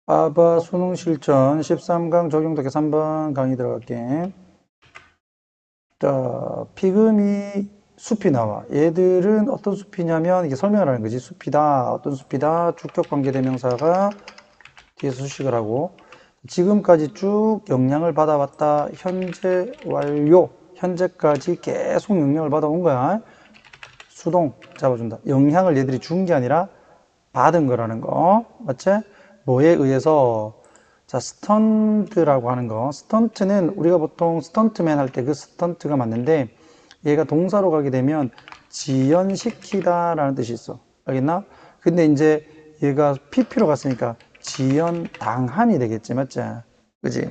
봐봐, 수능 실전 13강 적용독해 3번 강의 들어갈게. 자, 피그미 숲이 나와. 얘들은 어떤 숲이냐면, 이게 설명을 하는 거지. 숲이다. 어떤 숲이다. 주격 관계 대명사가 뒤에서 수식을 하고, 지금까지 쭉 영향을 받아왔다. 현재 완료. 현재까지 계속 영향을 받아온 거야. 수동 잡아준다. 영향을 얘들이 준 게 아니라 받은 거라는 거. 맞지? 뭐에 의해서 자, 스턴트라고 하는 거. 스턴트는 우리가 보통 스턴트맨 할 때 그 스턴트가 맞는데 얘가 동사로 가게 되면 지연시키다 라는 뜻이 있어. 알겠나? 근데 이제 얘가 PP로 갔으니까 지연당함이 되겠지. 맞지? 그지?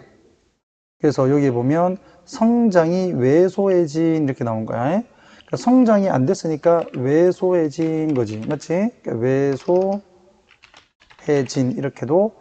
그래서 여기 보면 성장이 왜소해진 이렇게 나온 거야. 그러니까 성장이 안 됐으니까 왜소해진 거지. 맞지? 그러니까 왜소해진 이렇게도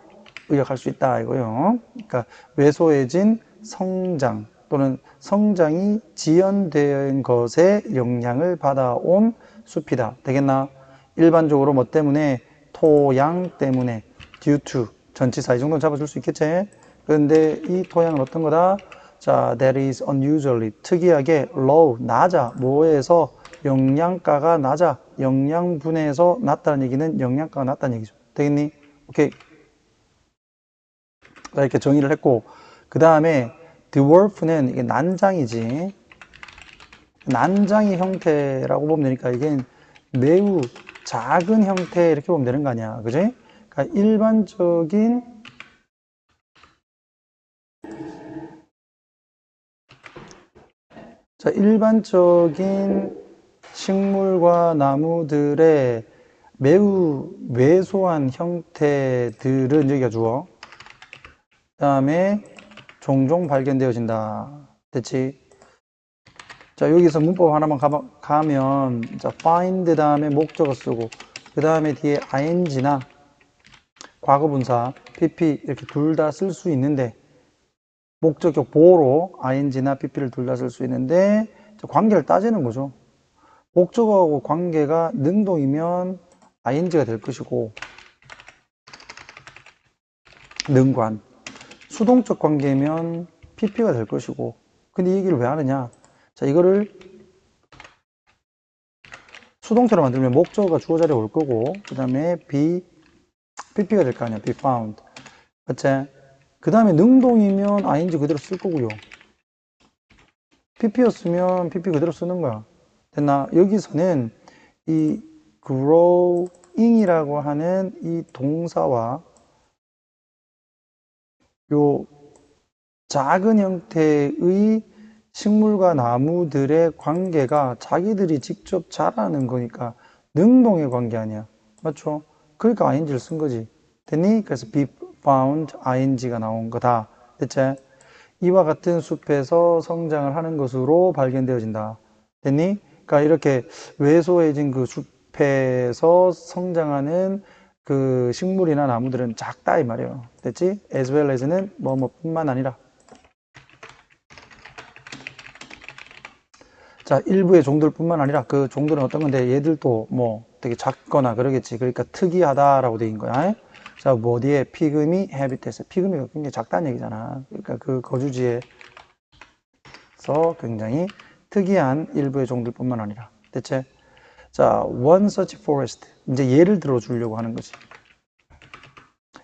의역할 수 있다 이거요. 그러니까 왜소해진 성장 또는 성장이 지연된 것에 영향을 받아온 숲이다. 되겠나? 일반적으로 뭐 때문에 토양 때문에 due to 전치사 이 정도는 잡아줄 수 있겠지? 그런데 이 토양은 어떤 거다? 자, that is unusually 특이하게 low 낮아 뭐에서 영양가가 낮아 영양분해에서 낮다는 얘기는 영양가가 낮다는 얘기죠. 되겠니? 오케이. 이렇게 정의를 했고, 그 다음에 dwarf는 이게 난장이지. 난장의 형태라고 보면 되니까 이게 매우 작은 형태 이렇게 보면 되는 거 아니야. 그지? 그러니까 일반적인 식물과 나무들의 매우 왜소한 형태들은 여기가 주어. 그 다음에 종종 발견되어진다. 됐지? 자, 여기서 문법 하나만 가면, 자, find 다음에 목적어 쓰고, 그 다음에 뒤에 ing나 과거분사, pp 이렇게 둘 다 쓸 수 있는데, 목적격 보호로 ing나 pp를 둘 다 쓸 수 있는데, 관계를 따지는 거죠. 목적어하고 관계가 능동이면 ing가 될 것이고, 능관. 수동적 관계면 pp가 될 것이고, 근데 이 얘기를 왜 하느냐? 자, 이거를 수동태로 만들면 목적어가 주어 자리에 올 거고, 그 다음에 pp가 될 거 아니야, be found. 맞지? 그 다음에 능동이면 ing 그대로 쓸 거고요. pp였으면 pp 그대로 쓰는 거야. 됐나? 여기서는 이 growing이라고 하는 이 동사와 요 작은 형태의 식물과 나무들의 관계가 자기들이 직접 자라는 거니까 능동의 관계 아니야. 맞죠? 그러니까 ing를 쓴 거지. 됐니? 그래서 be found ing가 나온 거다. 대체 이와 같은 숲에서 성장을 하는 것으로 발견되어진다. 됐니? 그러니까 이렇게 왜소해진 그 숲에서 성장하는 그 식물이나 나무들은 작다 이 말이에요. 됐지? as well as는 뭐뿐만 아니라. 자, 일부의 종들뿐만 아니라 그 종들은 어떤 건데 얘들도 뭐 되게 작거나 그러겠지. 그러니까 특이하다라고 되어 있는 거야. 자, 뭐 어디에 피그미 해비테스. 피그미가 굉장히 작다는 얘기잖아. 그러니까 그 거주지에서 굉장히 특이한 일부의 종들뿐만 아니라. 대체 자, one such forest. 이제 예를 들어 주려고 하는 거지.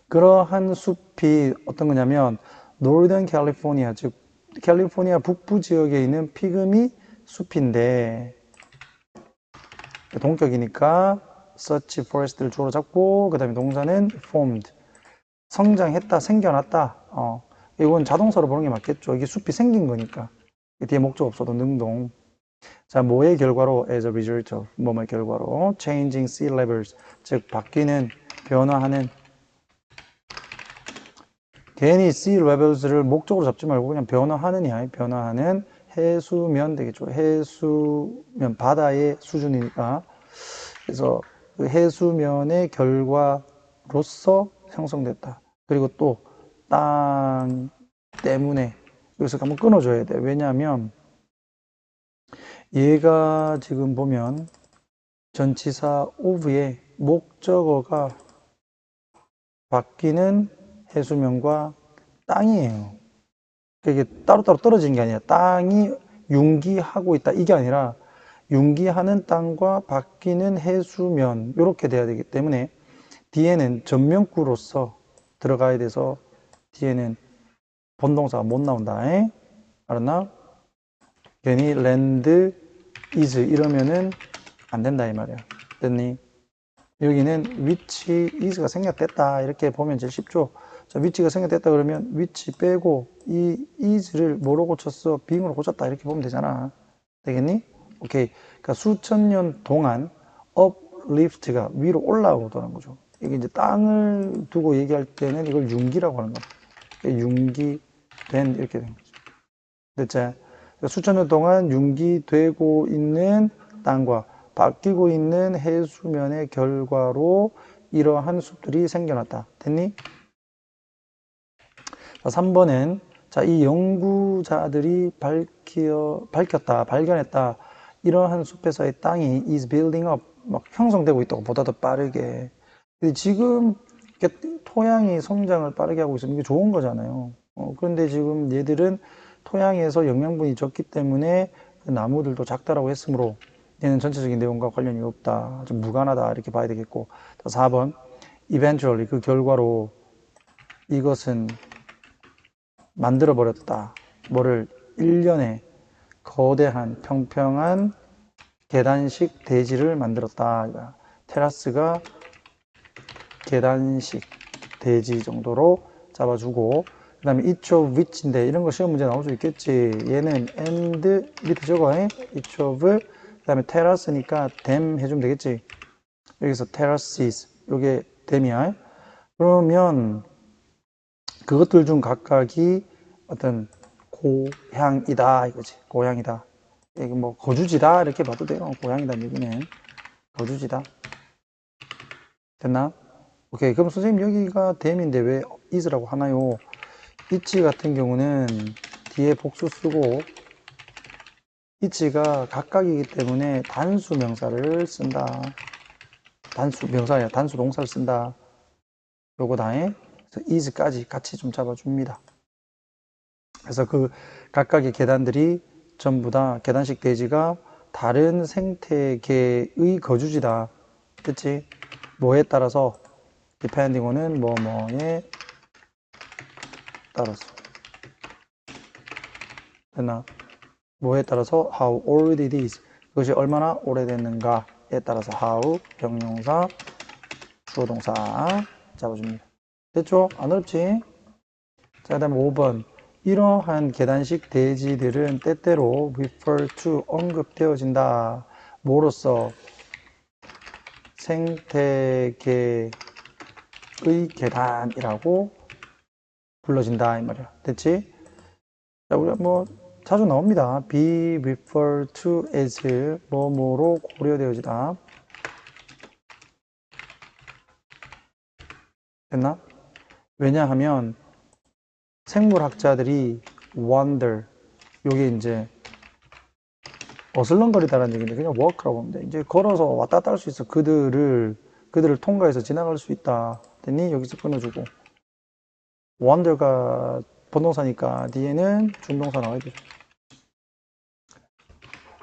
그러한 숲이 어떤 거냐면 노르던 캘리포니아, 즉 캘리포니아 북부 지역에 있는 피그미 숲인데 동격이니까 such forest를 주어로 잡고 그 다음에 동사는 formed 성장했다, 생겨났다. 이건 자동사로 보는 게 맞겠죠. 이게 숲이 생긴 거니까 뒤에 목적 없어도 능동. 자, 뭐의 결과로 as a result of 뭐의 결과로 changing sea levels 즉 바뀌는 변화하는 괜히 sea levels를 목적으로 잡지 말고 그냥 변화하느냐 변화하는 해수면 되겠죠. 해수면 바다의 수준이니까 그래서 그 해수면의 결과로서 형성됐다. 그리고 또 땅 때문에 여기서 한번 끊어줘야 돼. 왜냐하면 얘가 지금 보면 전치사 of의 목적어가 바뀌는 해수면과 땅이에요. 이게 따로따로 떨어지는 게 아니라 땅이 융기하고 있다. 이게 아니라 융기하는 땅과 바뀌는 해수면 이렇게 돼야 되기 때문에 뒤에는 전면구로서 들어가야 돼서 뒤에는 본동사가 못 나온다. 알았나? 괜히 land is 이러면은 안 된다 이 말이야. 됐니? 여기는 which is가 생략됐다 이렇게 보면 제일 쉽죠. 자, which가 생략됐다 그러면 which 빼고 이 is를 뭐로 고쳤어? being으로 고쳤다 이렇게 보면 되잖아. 되겠니? 오케이. 그러니까 수천 년 동안 uplift가 위로 올라오더라는 거죠. 이게 이제 땅을 두고 얘기할 때는 이걸 융기라고 하는 거야. 융기된 이렇게 된 거죠. 됐지? 그러니까 수천 년 동안 융기되고 있는 땅과 바뀌고 있는 해수면의 결과로 이러한 숲들이 생겨났다. 됐니? 자, 3번은 자, 이 연구자들이 밝혔다, 발견했다. 이러한 숲에서의 땅이 is building up, 막 형성되고 있다고 보다 더 빠르게. 근데 지금 토양이 성장을 빠르게 하고 있으면 이게 좋은 거잖아요. 그런데 지금 얘들은 토양에서 영양분이 적기 때문에 그 나무들도 작다라고 했으므로 얘는 전체적인 내용과 관련이 없다. 좀 무관하다. 이렇게 봐야 되겠고. 4번. eventually 그 결과로 이것은 만들어버렸다. 뭐를 일련의 거대한 평평한 계단식 대지를 만들었다. 테라스가 계단식 대지 정도로 잡아주고 그 다음에 each of which인데 이런 거 시험 문제 나올 수 있겠지. 얘는 and 밑에 적어. each of 그 다음에 테라스니까 them 해주면 되겠지. 여기서 terraces 요게 them이야. 그러면 그것들 중 각각이 어떤 고향이다 이거지. 고향이다. 이게 뭐 거주지다 이렇게 봐도 돼요. 고향이다는 얘기는 거주지다. 됐나? 오케이. 그럼 선생님 여기가 them인데 왜 is라고 하나요? 있지 같은 경우는 뒤에 복수 쓰고 있지가 각각이기 때문에 단수 명사를 쓴다. 단수 명사야. 단수 동사를 쓴다. 요거 다에 is까지 같이 좀 잡아줍니다. 그래서 그 각각의 계단들이 전부 다 계단식 대지가 다른 생태계의 거주지다. 그치? 뭐에 따라서 depending on은 뭐뭐에 따라서 됐나? 뭐에 따라서 how old it is 그것이 얼마나 오래됐는가에 따라서 how 형용사 주어동사 잡아줍니다. 됐죠? 안 어렵지? 자, 그 다음에 5번 이러한 계단식 대지들은 때때로 refer to 언급되어진다. 뭐로써? 생태계의 계단이라고 불러진다 이 말이야. 됐지? 자, 우리가 뭐 자주 나옵니다. be referred to as 뭐뭐로 고려되어지다. 됐나? 왜냐하면 생물학자들이 wonder 요게 이제 어슬렁거리다라는 얘기인데 그냥 walk라고 하면 돼. 이제 걸어서 왔다 갔다 할 수 있어. 그들을 통과해서 지나갈 수 있다. 됐니? 여기서 끊어주고 wonder가 본동사니까 뒤에는 준동사 나와야 되죠.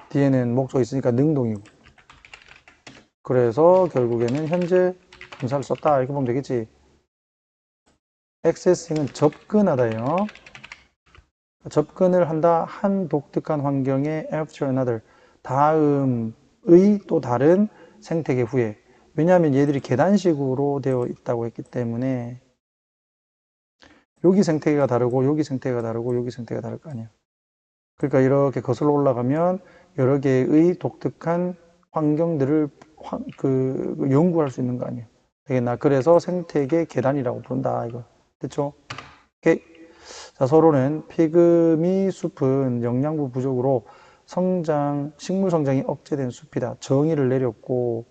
뒤에는 목적 있으니까 능동이고 그래서 결국에는 현재 분사를 썼다 이렇게 보면 되겠지. accessing은 접근하다예요. 접근을 한다 한 독특한 환경에 after another 다음의 또 다른 생태계 후에 왜냐하면 얘들이 계단식으로 되어 있다고 했기 때문에 여기 생태계가 다르고 여기 생태계가 다르고 여기 생태계가 다를 거 아니야. 그러니까 이렇게 거슬러 올라가면 여러 개의 독특한 환경들을 연구할 수 있는 거 아니에요. 되겠나? 그래서 생태계 계단이라고 부른다. 이거 됐죠? 오케이. 자, 서로는 피그미 숲은 영양분 부족으로 식물 성장이 억제된 숲이다. 정의를 내렸고,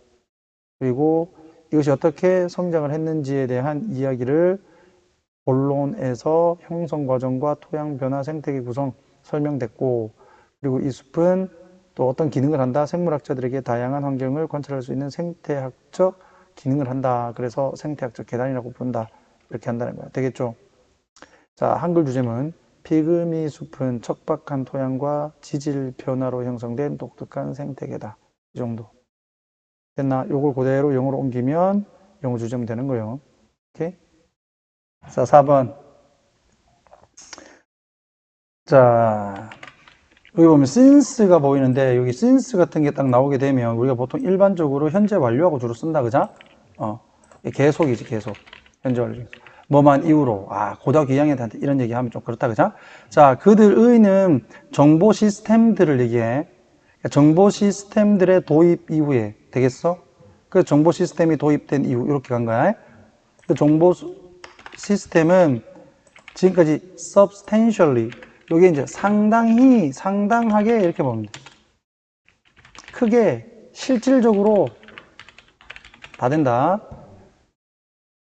그리고 이것이 어떻게 성장을 했는지에 대한 이야기를 본론에서 형성 과정과 토양 변화, 생태계 구성 설명됐고, 그리고 이 숲은 또 어떤 기능을 한다? 생물학자들에게 다양한 환경을 관찰할 수 있는 생태학적 기능을 한다. 그래서 생태학적 계단이라고 부른다. 이렇게 한다는 거야. 되겠죠? 자, 한글 주제문. 피그미 숲은 척박한 토양과 지질 변화로 형성된 독특한 생태계다. 이 정도. 됐나? 요걸 그대로 영어로 옮기면 영어 주제문 되는 거예요. 오케이? 자, 4번. 자, 여기 보면 since가 보이는데 여기 since 같은 게 딱 나오게 되면 우리가 보통 일반적으로 현재 완료하고 주로 쓴다. 그죠? 계속이지, 계속. 현재 완료. 뭐만 이후로. 고등학교 2학년한테 이런 얘기하면 좀 그렇다. 그죠? 자, 그들의는 정보 시스템들을 얘기해. 정보 시스템들의 도입 이후에 되겠어? 그 정보 시스템이 도입된 이후 이렇게 간 거야. 그 정보 시스템은 지금까지 substantially 요게 이제 상당하게 이렇게 보면 돼. 크게 실질적으로 다 된다.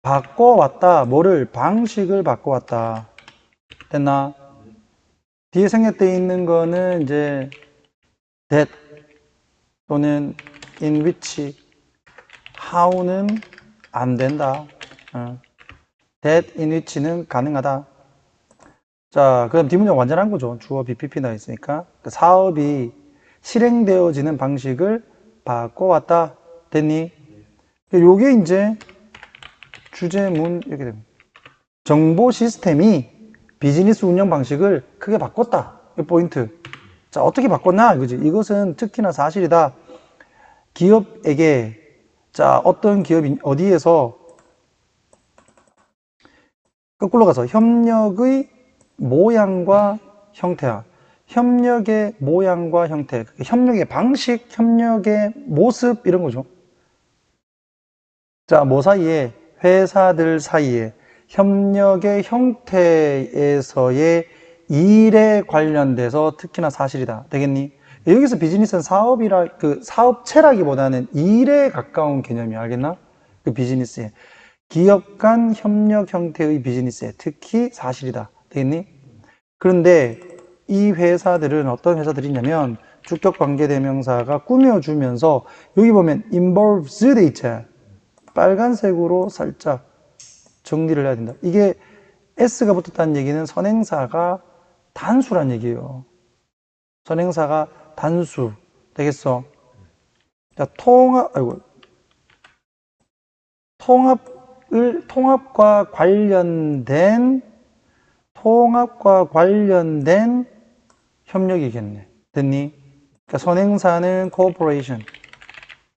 바꿔왔다. 뭐를? 방식을 바꿔왔다. 됐나? 뒤에 생략되어 있는 거는 이제 that 또는 in which, how는 안 된다. that in which는 가능하다. 자, 그럼 뒷문장 완전한 거죠. 주어 BPP 나와 있으니까. 사업이 실행되어지는 방식을 바꿔왔다. 됐니? 요게 이제 주제문 이렇게 됩니다. 정보 시스템이 비즈니스 운영 방식을 크게 바꿨다. 이 포인트. 자, 어떻게 바꿨나? 이거지. 이것은 특히나 사실이다. 기업에게, 자, 어떤 기업이 어디에서 거꾸로 가서 협력의 모양과 형태야. 협력의 모양과 형태. 협력의 방식, 협력의 모습, 이런 거죠. 자, 뭐 사이에? 회사들 사이에 협력의 형태에서의 일에 관련돼서 특히나 사실이다. 되겠니? 여기서 비즈니스는 사업이라, 사업체라기보다는 일에 가까운 개념이야. 알겠나? 그 비즈니스에. 기업 간 협력 형태의 비즈니스에 특히 사실이다. 되겠니? 그런데 이 회사들은 어떤 회사들이냐면 주격 관계대명사가 꾸며주면서 여기 보면 involves 돼 있지. 빨간색으로 살짝 정리를 해야 된다. 이게 S가 붙었다는 얘기는 선행사가 단수란 얘기예요. 선행사가 단수. 되겠어? 자, 통합과 관련된 협력이겠네. 됐니? 그러니까 선행사는 cooperation.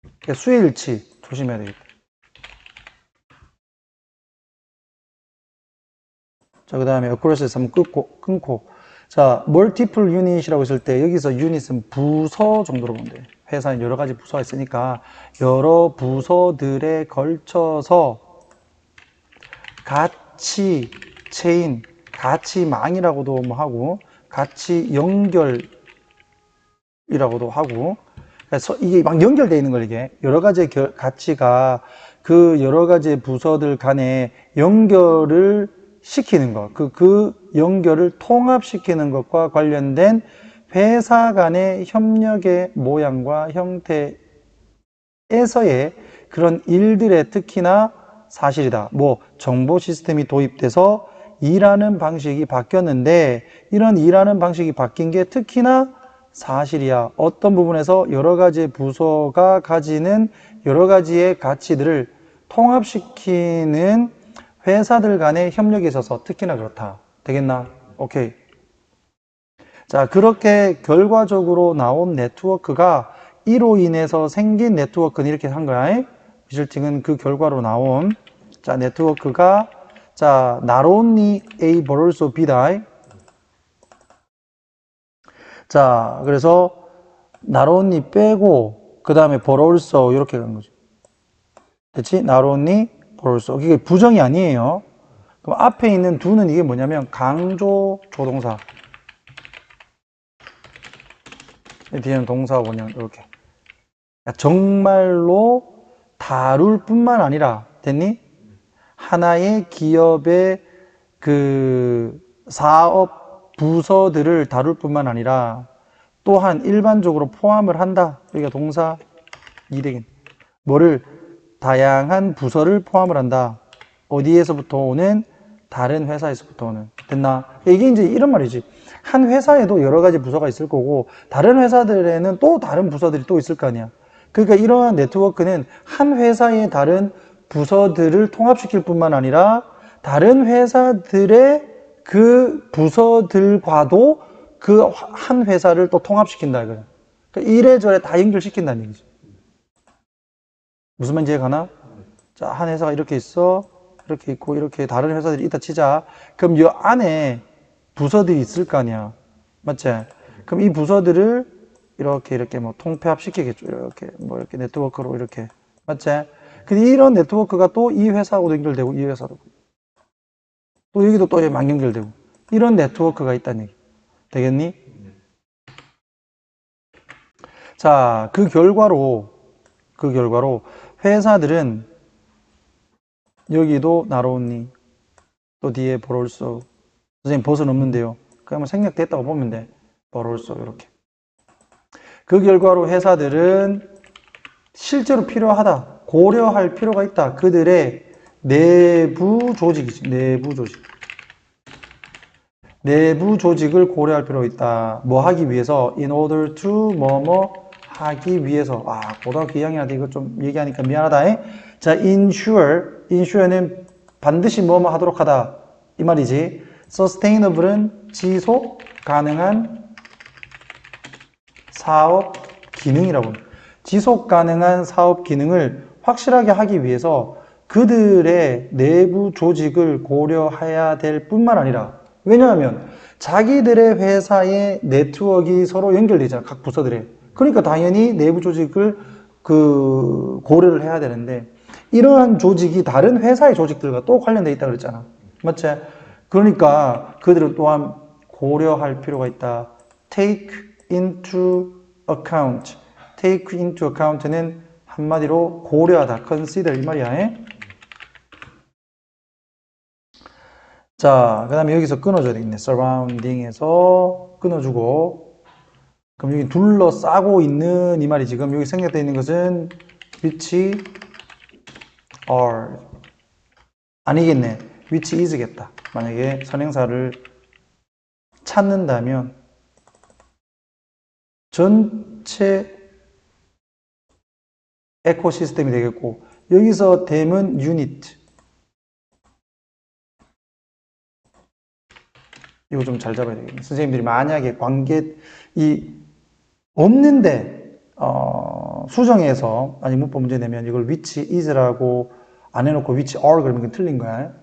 그러니까 수일치 조심해야 되겠다. 자, 그 다음에 across에서 한번 끊고. 자, multiple unit이라고 했을 때 여기서 unit은 부서 정도로 보면 돼. 회사에 여러 가지 부서가 있으니까 여러 부서들에 걸쳐서 같이 체인, 같이 망이라고도 뭐 하고, 같이 연결이라고도 하고, 그래서 이게 막 연결되어 있는 걸 이게 여러 가지 가치가 그 여러 가지 부서들 간에 연결을 시키는 것, 그 연결을 통합시키는 것과 관련된 회사 간의 협력의 모양과 형태에서의 그런 일들의 특히나 사실이다. 뭐 정보 시스템이 도입돼서 일하는 방식이 바뀌었는데 이런 일하는 방식이 바뀐 게 특히나 사실이야. 어떤 부분에서 여러 가지 부서가 가지는 여러 가지의 가치들을 통합시키는 회사들 간의 협력에 있어서 특히나 그렇다. 되겠나? 오케이. 자, 그렇게 결과적으로 나온 네트워크가 이로 인해서 생긴 네트워크는 이렇게 한 거야. 리절팅은 그 결과로 나온 자, 네트워크가 자, not only A but also B다. 자, 그래서 not only 빼고 그 다음에 but also 이렇게 가는 거죠. 됐지? not only but also. 이게 부정이 아니에요. 그럼 앞에 있는 do는 이게 뭐냐면 강조 조동사. 뒤에는 동사 원형 이렇게. 정말로 다룰 뿐만 아니라 됐니? 하나의 기업의 그 사업 부서들을 다룰 뿐만 아니라 또한 일반적으로 포함을 한다. 여기가 동사 이되긴 뭐를 다양한 부서를 포함을 한다. 어디에서부터 오는? 다른 회사에서부터 오는. 됐나? 이게 이제 이런 말이지. 한 회사에도 여러 가지 부서가 있을 거고 다른 회사들에는 또 다른 부서들이 또 있을 거 아니야. 그러니까 이러한 네트워크는 한 회사의 다른 부서들을 통합시킬 뿐만 아니라 다른 회사들의 그 부서들과도 그 한 회사를 또 통합시킨다 이거야. 그러니까 이래저래 다 연결시킨다는 얘기지. 무슨 말인지 이해가나? 자, 한 회사가 이렇게 있어. 이렇게 있고 이렇게 다른 회사들이 있다 치자. 그럼 이 안에 부서들이 있을 거 아니야. 맞지? 그럼 이 부서들을 이렇게 뭐 통폐합 시키겠죠. 이렇게 뭐 이렇게 네트워크로 이렇게. 맞지? 근데 이런 네트워크가 또 이 회사하고도 연결되고 이 회사도 또 여기도 또 막 연결되고 이런 네트워크가 있다는 얘기. 되겠니? 자, 그 결과로 회사들은 여기도 나로우니 또 뒤에 버롤소 선생님 벗은 없는데요. 그냥 생략됐다고 보면 돼. 버롤소 이렇게. 그 결과로 회사들은 실제로 필요하다. 고려할 필요가 있다. 그들의 내부 조직이지. 내부 조직. 내부 조직을 고려할 필요가 있다. 뭐 하기 위해서? In order to 뭐뭐 하기 위해서. 아, 고등학교 2학년한테 이거 좀 얘기하니까 미안하다. 에? 자, ensure는 반드시 뭐뭐 하도록 하다. 이 말이지. sustainable은 지속 가능한 사업 기능이라고 합니다. 지속 가능한 사업 기능을 확실하게 하기 위해서 그들의 내부 조직을 고려해야 될 뿐만 아니라 왜냐하면 자기들의 회사의 네트워크가 서로 연결되어 있잖아. 각 부서들에. 그러니까 당연히 내부 조직을 고려를 해야 되는데 이러한 조직이 다른 회사의 조직들과 또 관련되어 있다 그랬잖아. 맞지? 그러니까 그들을 또한 고려할 필요가 있다. take into account. take into account는 한마디로 고려하다. consider 이 말이야. 에? 자, 그 다음에 여기서 끊어줘야 되겠네. surrounding에서 끊어주고. 그럼 여기 둘러싸고 있는 이 말이 지금 여기 생략되어 있는 것은 which are. 아니겠네. which is겠다. 만약에 선행사를 찾는다면 전체 에코시스템이 되겠고 여기서 댐은 유닛. 이거 좀 잘 잡아야 되겠네. 선생님들이 만약에 없는데 수정해서 아니 문법 문제 내면 이걸 which is라고 안 해놓고 which are 그러면 틀린 거야.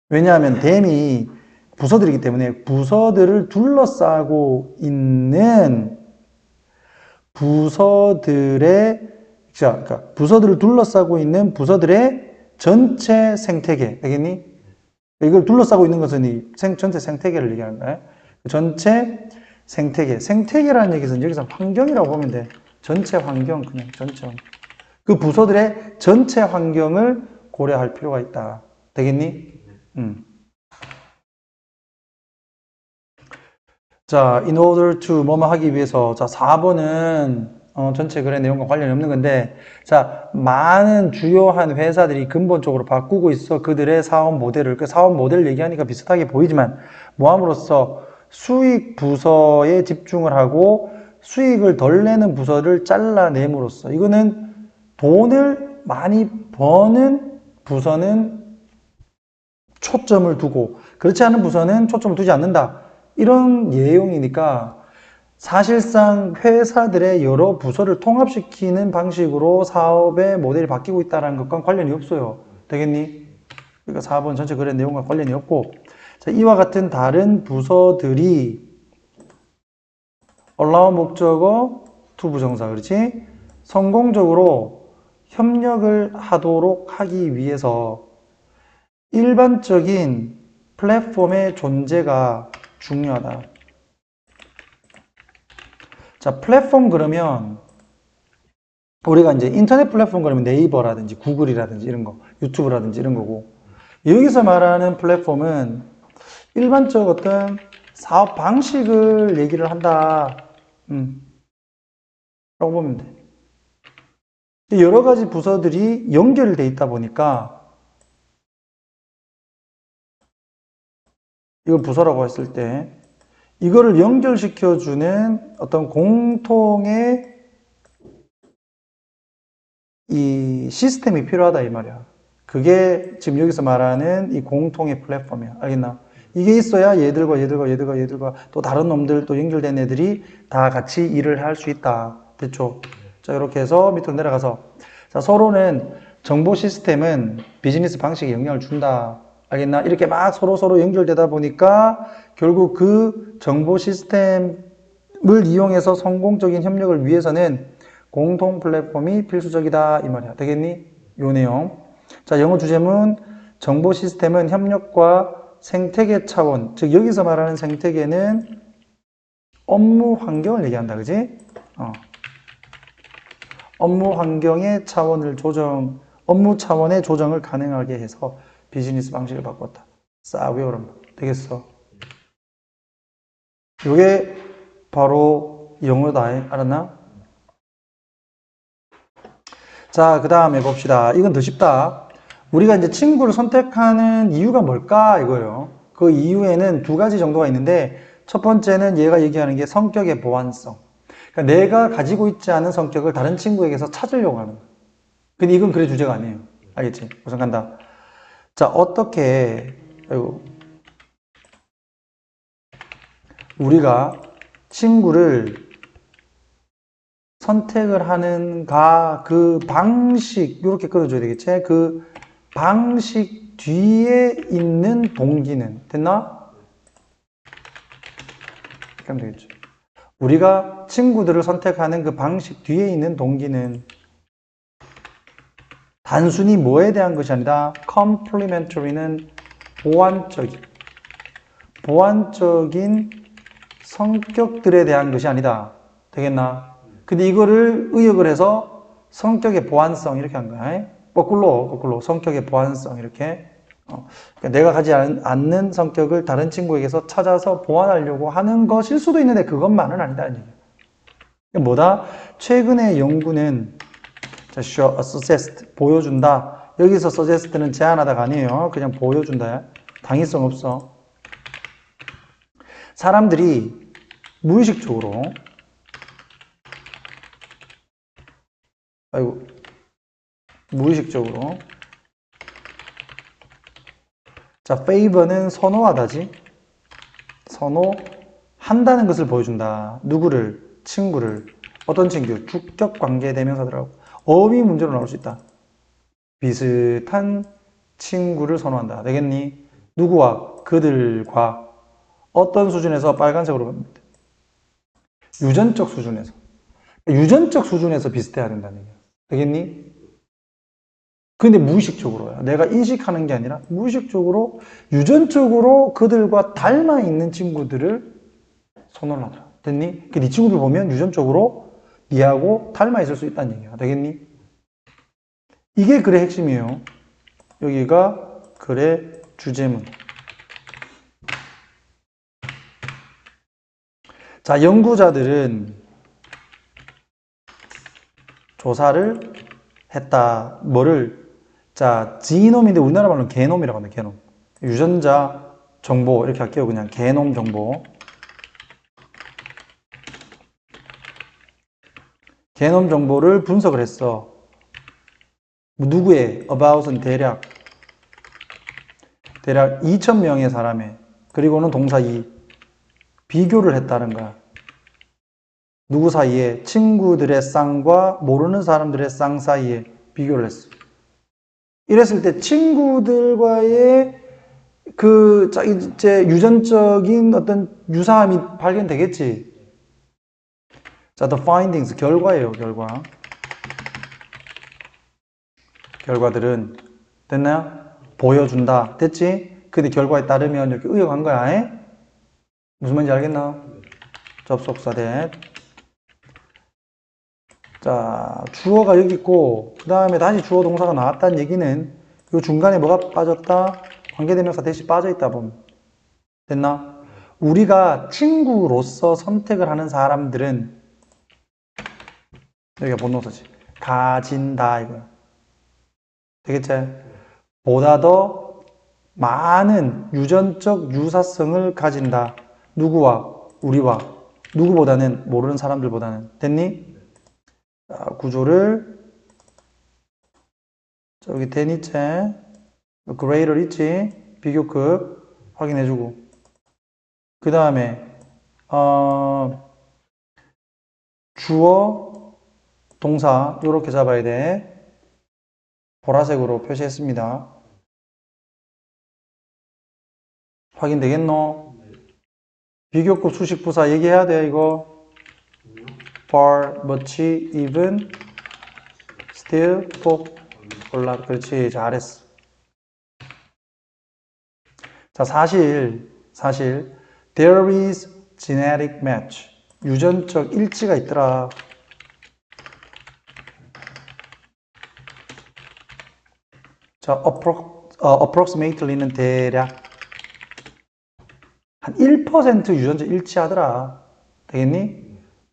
왜냐하면 댐이 부서들이기 때문에 부서들을 둘러싸고 있는 부서들을 둘러싸고 있는 부서들의 전체 생태계 되겠니? 이걸 둘러싸고 있는 것은 전체 생태계를 얘기하는 거야. 전체 생태계라는 얘기는 여기서 환경이라고 보면 돼. 전체 환경, 그냥 전체 환경. 그 부서들의 전체 환경을 고려할 필요가 있다. 되겠니? 자, in order to 뭐뭐 하기 위해서. 자, 4번은 전체 글의 내용과 관련이 없는 건데, 자, 많은 주요한 회사들이 근본적으로 바꾸고 있어. 그들의 사업 모델을. 그 사업 모델 얘기하니까 비슷하게 보이지만, 뭐함으로써 수익 부서에 집중을 하고 수익을 덜 내는 부서를 잘라냄으로써. 이거는 돈을 많이 버는 부서는 초점을 두고, 그렇지 않은 부서는 초점을 두지 않는다. 이런 내용이니까 사실상 회사들의 여러 부서를 통합시키는 방식으로 사업의 모델이 바뀌고 있다는 것과 관련이 없어요. 되겠니? 그러니까 4번 전체 글의 내용과 관련이 없고, 자, 이와 같은 다른 부서들이 allow 목적어 to 부정사, 그렇지? 성공적으로 협력을 하도록 하기 위해서 일반적인 플랫폼의 존재가 중요하다. 자, 플랫폼 그러면 우리가 이제 인터넷 플랫폼 그러면 네이버라든지 구글이라든지 이런 거, 유튜브라든지 이런 거고, 여기서 말하는 플랫폼은 일반적 어떤 사업 방식을 얘기를 한다. 라고 보면 돼. 여러 가지 부서들이 연결돼 있다 보니까 이걸 부서라고 했을 때 이거를 연결시켜주는 어떤 공통의 이 시스템이 필요하다 이 말이야. 그게 지금 여기서 말하는 이 공통의 플랫폼이야. 알겠나? 이게 있어야 얘들과 또 다른 놈들 또 연결된 애들이 다 같이 일을 할 수 있다. 됐죠? 자, 이렇게 해서 밑으로 내려가서 자, 서로는 정보 시스템은 비즈니스 방식에 영향을 준다. 알겠나? 이렇게 막 서로 연결되다 보니까 결국 그 정보 시스템을 이용해서 성공적인 협력을 위해서는 공통 플랫폼이 필수적이다 이 말이야. 되겠니? 요 내용. 자, 영어 주제문 정보 시스템은 협력과 생태계 차원, 즉 여기서 말하는 생태계는 업무 환경을 얘기한다. 그지? 업무 환경의 차원을 업무 차원의 조정을 가능하게 해서 비즈니스 방식을 바꿨다. 싹 외우라면 되겠어. 요게 바로 영어다. 알았나? 자, 그 다음에 봅시다. 이건 더 쉽다. 우리가 이제 친구를 선택하는 이유가 뭘까? 이거예요. 그 이유에는 두 가지 정도가 있는데, 첫 번째는 얘가 얘기하는 게 성격의 보완성. 그러니까 내가 가지고 있지 않은 성격을 다른 친구에게서 찾으려고 하는 거야. 근데 이건 그래 주제가 아니에요. 알겠지? 우선 간다. 자, 어떻게, 우리가 친구를 선택을 하는가, 그 방식, 이렇게 끌어줘야 되겠지? 그 방식 뒤에 있는 동기는, 됐나? 이렇게 하면 되겠죠. 우리가 친구들을 선택하는 그 방식 뒤에 있는 동기는 단순히 뭐에 대한 것이 아니라 complementary는 보완적인 성격들에 대한 것이 아니다. 되겠나? 근데 이거를 의역을 해서 성격의 보완성 이렇게 한 거야. 거꾸로 성격의 보완성 이렇게. 그러니까 내가 가지 않는 성격을 다른 친구에게서 찾아서 보완하려고 하는 것일 수도 있는데 그것만은 아니다는 얘기야. 뭐다? 최근의 연구는 show, suggest, 보여준다. 여기서 suggest는 제안하다가 아니에요. 그냥 보여준다. 당위성 없어. 사람들이 무의식적으로 자, favor는 선호하다지. 선호한다는 것을 보여준다. 누구를? 친구를. 어떤 친구? 주격 관계 대명사들하고 어휘 문제로 나올 수 있다. 비슷한 친구를 선호한다. 되겠니? 누구와? 그들과. 어떤 수준에서? 빨간색으로 갑니다. 유전적 수준에서 비슷해야 된다는 얘기야. 되겠니? 근데 무의식적으로야. 내가 인식하는 게 아니라 무의식적으로 유전적으로 그들과 닮아 있는 친구들을 선호를 하더라. 됐니? 그 네 친구들 보면 유전적으로 니하고 닮아 있을 수 있다는 얘기야. 되겠니? 이게 글의 핵심이에요. 여기가 글의 주제문. 자, 연구자들은 조사를 했다. 뭐를? 자, 지놈인데 우리나라 말로는 게놈이라고 합니다. 게놈. 유전자 정보 이렇게 할게요. 그냥 게놈 정보. 게놈 정보를 분석을 했어. 누구의? about은 대략 2,000명의 사람의, 그리고는 동사 2. 비교를 했다는 거야. 누구 사이에? 친구들의 쌍과 모르는 사람들의 쌍 사이에 비교를 했어. 이랬을 때 친구들과의 그 이제 유전적인 어떤 유사함이 발견되겠지. 자, the findings 결과예요. 결과들은 됐나요? 보여준다. 됐지? 근데 결과에 따르면 이렇게 의역한 거야. 에? 무슨 말인지 알겠나? 접속사 됐. 자, 주어가 여기 있고 그 다음에 다시 주어 동사가 나왔다는 얘기는 이 중간에 뭐가 빠졌다? 관계대명사 대시 빠져있다 보면 됐나? 우리가 친구로서 선택을 하는 사람들은 여기가 본동사지. 가진다 이거야. 되겠지? 보다 더 많은 유전적 유사성을 가진다. 누구와? 우리와. 누구보다는? 모르는 사람들보다는. 됐니? 자, 구조를 저기 대니체 그레이를 있지? 비교급 확인해주고 그 다음에 주어 동사 이렇게 잡아야 돼. 보라색으로 표시했습니다. 확인되겠노? 비교급 수식 부사 얘기해야 돼 이거. far, much, even, still, for, 올라. 그렇지, 잘했어. 자, 사실 there is genetic match. 유전적 일치가 있더라. 자, approximately는 대략 한 1% 유전적 일치하더라. 되겠니?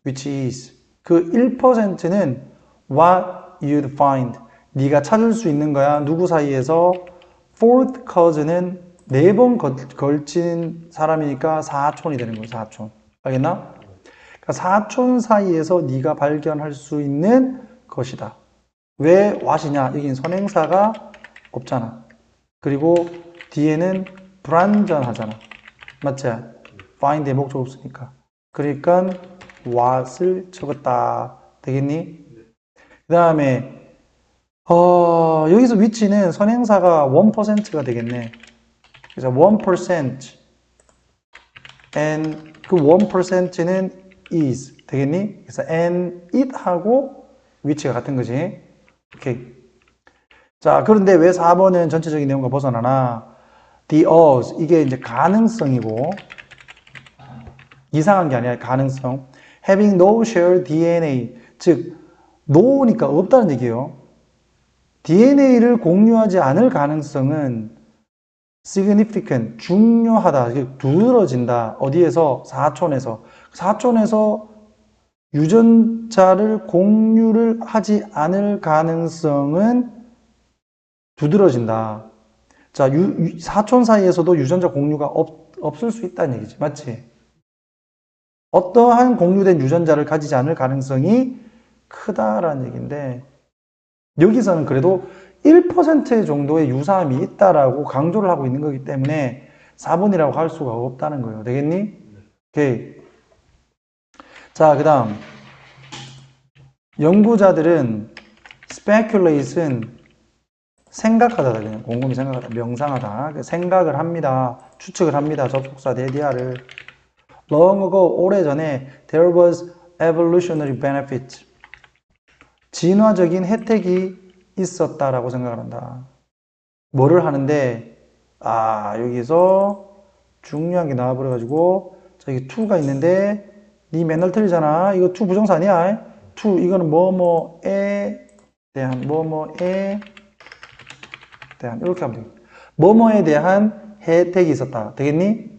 Which is 그 1%는 what you'd find. 네가 찾을 수 있는 거야. 누구 사이에서? fourth cousin은 4번 걸친 사람이니까 사촌이 되는 거야. 사촌. 알겠나? 그러니까 사촌 사이에서 네가 발견할 수 있는 것이다. 왜 what이냐? 여긴 선행사가 없잖아. 그리고 뒤에는 불완전하잖아. 맞지? find의 목적 없으니까. 그러니까 what을 적었다. 되겠니? 그 다음에 여기서 위치는 선행사가 1%가 되겠네. 그래서 1% and 그 1%는 is 되겠니? 그래서 and it하고 위치가 같은 거지. 오케이. 자, 그런데 왜 4번은 전체적인 내용과 벗어나나? The odds 이게 이제 가능성이고 이상한 게 아니라 가능성. Having no shared DNA 즉 no니까 없다는 얘기예요. DNA를 공유하지 않을 가능성은 significant, 중요하다, 두드러진다. 어디에서? 사촌에서. 사촌에서 유전자를 공유를 하지 않을 가능성은 두드러진다. 자, 사촌 사이에서도 유전자 공유가 없을 수 있다는 얘기지. 맞지? 어떠한 공유된 유전자를 가지지 않을 가능성이 크다라는 얘기인데 여기서는 그래도 1% 정도의 유사함이 있다라고 강조를 하고 있는 거기 때문에 4번이라고 할 수가 없다는 거예요. 되겠니? 오케이. 자, 그 다음 연구자들은 speculate은 생각하다, 그냥 곰곰이 생각하다, 명상하다, 생각을 합니다. 추측을 합니다. 접속사 데디아를. Long ago, 오래전에 there was evolutionary benefit. 진화적인 혜택이 있었다라고 생각을 한다. 뭐를 하는데, 여기서 중요한 게 나와버려가지고, 저기 to가 있는데, 니 맨날 틀리잖아. 이거 to 부정사 아니야? to, 이거는 뭐뭐에 대한, 뭐뭐에 대한, 이렇게 하면 되겠다. 뭐뭐에 대한 혜택이 있었다. 되겠니?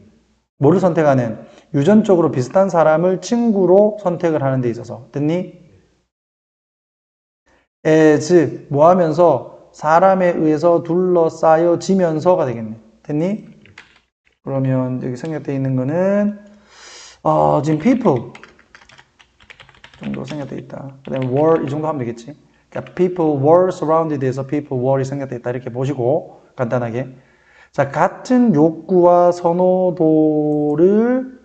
뭐를 선택하는? 유전적으로 비슷한 사람을 친구로 선택을 하는 데 있어서. 됐니? as, 뭐 하면서? 사람에 의해서 둘러싸여지면서가 되겠네. 됐니? 그러면 여기 생략되어 있는 거는, 지금 people 정도 생략되어 있다. 그 다음에 were, 이 정도 하면 되겠지. 그러니까 people were surrounded에서 people were이 생략되어 있다. 이렇게 보시고, 간단하게. 자, 같은 욕구와 선호도를,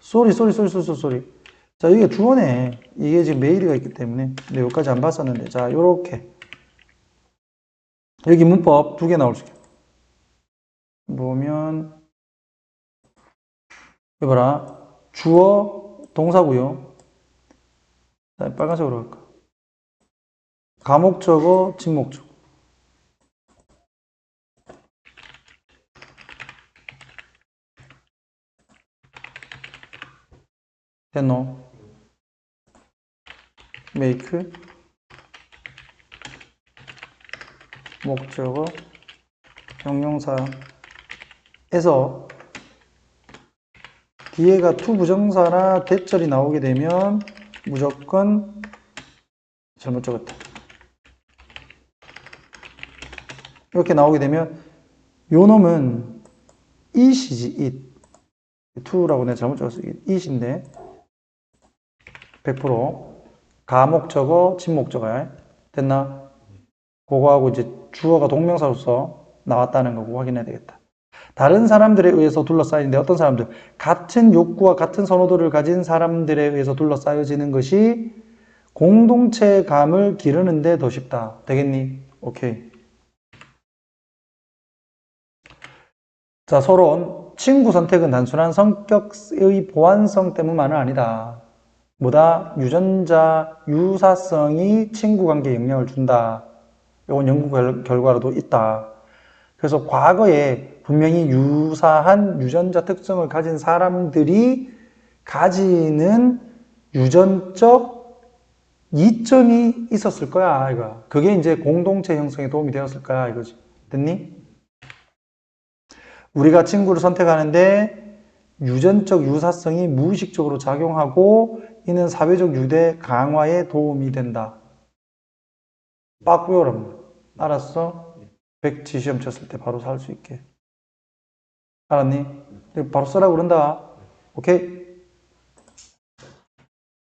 쏘리. 자, 이게 주어네. 이게 지금 메일이가 있기 때문에. 근데 여기까지 안 봤었는데. 자, 요렇게. 여기 문법 2개 나올 수 있게. 보면, 여기 봐라. 주어, 동사고요. 자, 빨간색으로 할까. 가목적어, 직목적. 됐노? make, 목적어, 형용사에서 뒤에가 to 부정사나 대절이 나오게 되면 무조건 잘못 적었다. 이렇게 나오게 되면 요 놈은 it이지, it. to라고 내가 잘못 적었어. it인데 100% 가목적어, 진목적어야. 됐나? 그거하고 이제 주어가 동명사로서 나왔다는 거고 확인해야 되겠다. 다른 사람들에 의해서 둘러싸이는데 어떤 사람들? 같은 욕구와 같은 선호도를 가진 사람들에 의해서 둘러싸여지는 것이 공동체감을 기르는데 더 쉽다. 되겠니? 오케이. 자, 서론. 친구 선택은 단순한 성격의 보완성 때문만은 아니다. 뭐다? 유전자 유사성이 친구 관계에 영향을 준다. 이건 연구 결과로도 있다. 그래서 과거에 분명히 유사한 유전자 특성을 가진 사람들이 가지는 유전적 이점이 있었을 거야, 이거. 그게 이제 공동체 형성에 도움이 되었을 거야, 이거지. 됐니? 우리가 친구를 선택하는데 유전적 유사성이 무의식적으로 작용하고 이는 사회적 유대 강화에 도움이 된다. 빡 외우랍니다. 알았어? 백지 시험 쳤을 때 바로 살 수 있게. 알았니? 바로 쓰라고 그런다. 오케이?